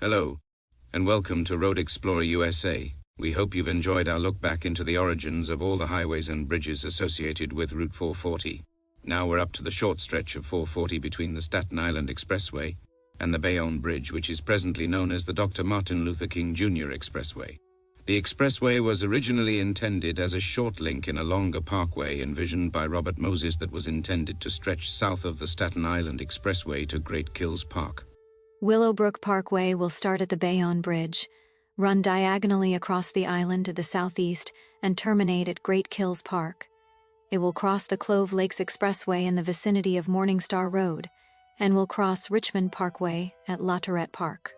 Hello, and welcome to Road Explorer USA. We hope you've enjoyed our look back into the origins of all the highways and bridges associated with Route 440. Now we're up to the short stretch of 440 between the Staten Island Expressway and the Bayonne Bridge, which is presently known as the Dr. Martin Luther King Jr. Expressway. The expressway was originally intended as a short link in a longer parkway envisioned by Robert Moses that was intended to stretch south of the Staten Island Expressway to Great Kills Park. Willowbrook Parkway will start at the Bayonne Bridge, run diagonally across the island to the southeast, and terminate at Great Kills Park. It will cross the Clove Lakes Expressway in the vicinity of Morningstar Road, and will cross Richmond Parkway at La Tourette Park.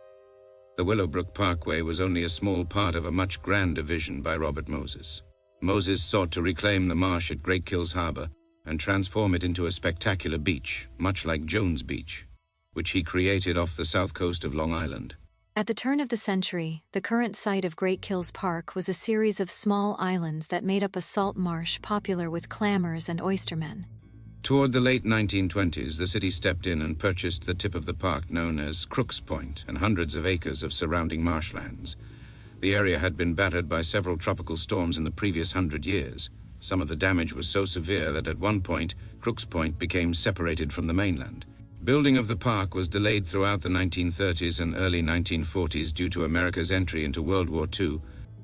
The Willowbrook Parkway was only a small part of a much grander vision by Robert Moses. Moses sought to reclaim the marsh at Great Kills Harbor and transform it into a spectacular beach, much like Jones Beach, which he created off the south coast of Long Island. At the turn of the century, the current site of Great Kills Park was a series of small islands that made up a salt marsh popular with clammers and oystermen. Toward the late 1920s, the city stepped in and purchased the tip of the park known as Crooks Point and hundreds of acres of surrounding marshlands. The area had been battered by several tropical storms in the previous 100 years. Some of the damage was so severe that at one point, Crooks Point became separated from the mainland. Building of the park was delayed throughout the 1930s and early 1940s due to America's entry into World War II.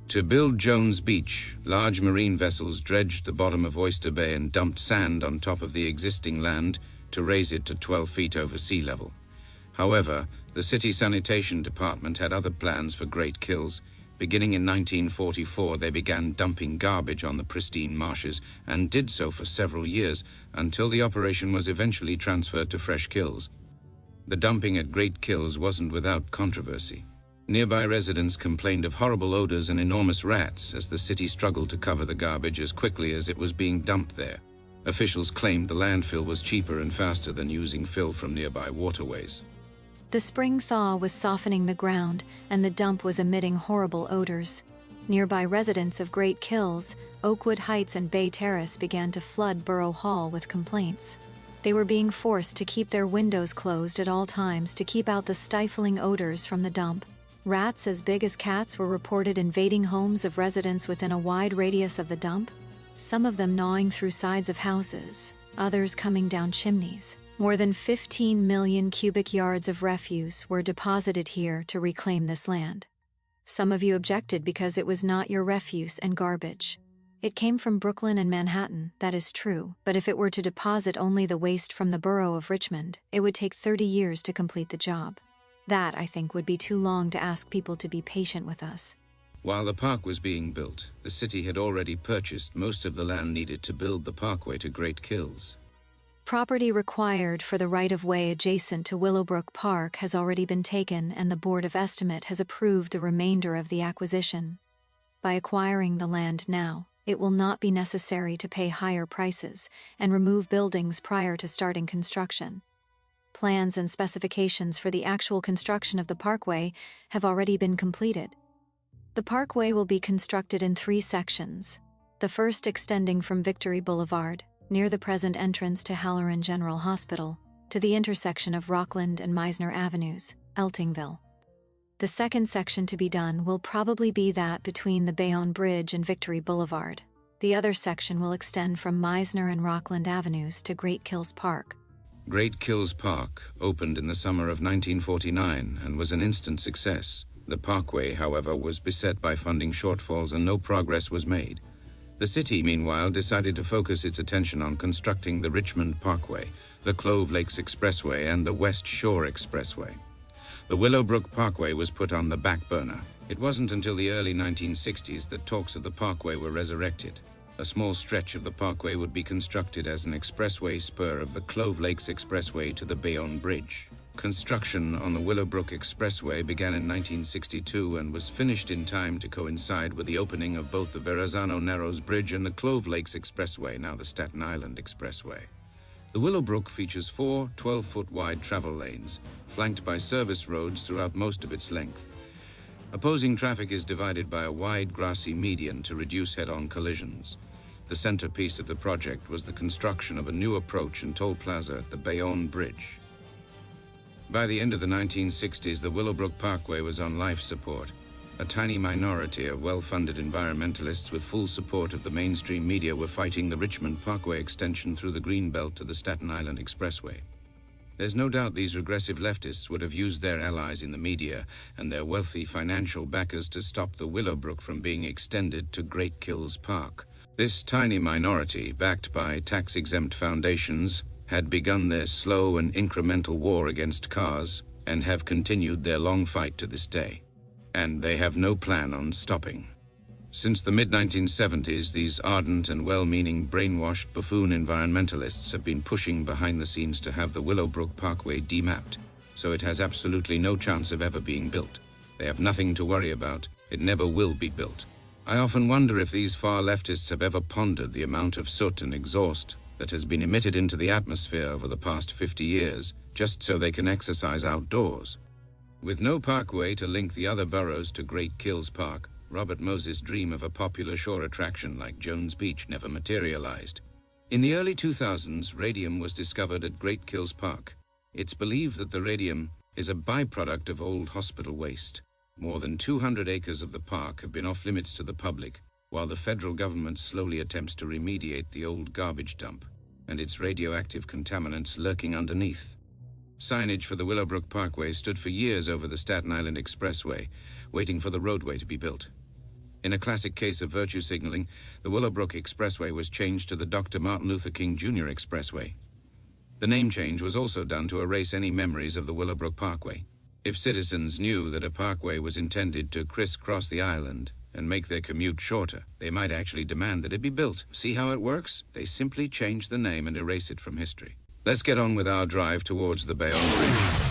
To build Jones Beach, large marine vessels dredged the bottom of Oyster Bay and dumped sand on top of the existing land to raise it to 12 feet over sea level. However, the city sanitation department had other plans for Great Kills. Beginning in 1944, they began dumping garbage on the pristine marshes and did so for several years until the operation was eventually transferred to Fresh Kills. The dumping at Great Kills wasn't without controversy. Nearby residents complained of horrible odors and enormous rats as the city struggled to cover the garbage as quickly as it was being dumped there. Officials claimed the landfill was cheaper and faster than using fill from nearby waterways. The spring thaw was softening the ground, and the dump was emitting horrible odors. Nearby residents of Great Kills, Oakwood Heights and Bay Terrace began to flood Borough Hall with complaints. They were being forced to keep their windows closed at all times to keep out the stifling odors from the dump. Rats as big as cats were reported invading homes of residents within a wide radius of the dump, some of them gnawing through sides of houses, others coming down chimneys. More than 15 million cubic yards of refuse were deposited here to reclaim this land. Some of you objected because it was not your refuse and garbage. It came from Brooklyn and Manhattan, that is true, but if it were to deposit only the waste from the borough of Richmond, it would take 30 years to complete the job. That, I think, would be too long to ask people to be patient with us. While the park was being built, the city had already purchased most of the land needed to build the parkway to Great Kills. Property required for the right-of-way adjacent to Willowbrook Park has already been taken, and the Board of Estimate has approved the remainder of the acquisition. By acquiring the land now, it will not be necessary to pay higher prices and remove buildings prior to starting construction. Plans and specifications for the actual construction of the parkway have already been completed. The parkway will be constructed in 3 sections, the first extending from Victory Boulevard, near the present entrance to Halloran General Hospital, to the intersection of Rockland and Meisner Avenues, Eltingville. The second section to be done will probably be that between the Bayonne Bridge and Victory Boulevard. The other section will extend from Meisner and Rockland Avenues to Great Kills Park. Great Kills Park opened in the summer of 1949 and was an instant success. The parkway, however, was beset by funding shortfalls and no progress was made. The city, meanwhile, decided to focus its attention on constructing the Richmond Parkway, the Clove Lakes Expressway, and the West Shore Expressway. The Willowbrook Parkway was put on the back burner. It wasn't until the early 1960s that talks of the parkway were resurrected. A small stretch of the parkway would be constructed as an expressway spur of the Clove Lakes Expressway to the Bayonne Bridge. Construction on the Willowbrook Expressway began in 1962 and was finished in time to coincide with the opening of both the Verrazano Narrows Bridge and the Clove Lakes Expressway, now the Staten Island Expressway. The Willowbrook features 4 12-foot wide travel lanes, flanked by service roads throughout most of its length. Opposing traffic is divided by a wide grassy median to reduce head-on collisions. The centerpiece of the project was the construction of a new approach and toll plaza at the Bayonne Bridge. By the end of the 1960s, the Willowbrook Parkway was on life support. A tiny minority of well-funded environmentalists with full support of the mainstream media were fighting the Richmond Parkway extension through the Greenbelt to the Staten Island Expressway. There's no doubt these regressive leftists would have used their allies in the media and their wealthy financial backers to stop the Willowbrook from being extended to Great Kills Park. This tiny minority, backed by tax-exempt foundations, had begun their slow and incremental war against cars and have continued their long fight to this day. And they have no plan on stopping. Since the mid-1970s, these ardent and well-meaning brainwashed buffoon environmentalists have been pushing behind the scenes to have the Willowbrook Parkway demapped, so it has absolutely no chance of ever being built. They have nothing to worry about. It never will be built. I often wonder if these far leftists have ever pondered the amount of soot and exhaust that has been emitted into the atmosphere over the past 50 years, just so they can exercise outdoors. With no parkway to link the other boroughs to Great Kills Park, Robert Moses' dream of a popular shore attraction like Jones Beach never materialized. In the early 2000s, radium was discovered at Great Kills Park. It's believed that the radium is a byproduct of old hospital waste. More than 200 acres of the park have been off-limits to the public, while the federal government slowly attempts to remediate the old garbage dump and its radioactive contaminants lurking underneath. Signage for the Willowbrook Parkway stood for years over the Staten Island Expressway, waiting for the roadway to be built. In a classic case of virtue signaling, the Willowbrook Expressway was changed to the Dr. Martin Luther King Jr. Expressway. The name change was also done to erase any memories of the Willowbrook Parkway. If citizens knew that a parkway was intended to crisscross the island and make their commute shorter, they might actually demand that it be built. See how it works? They simply change the name and erase it from history. Let's get on with our drive towards the Bayonne Bridge.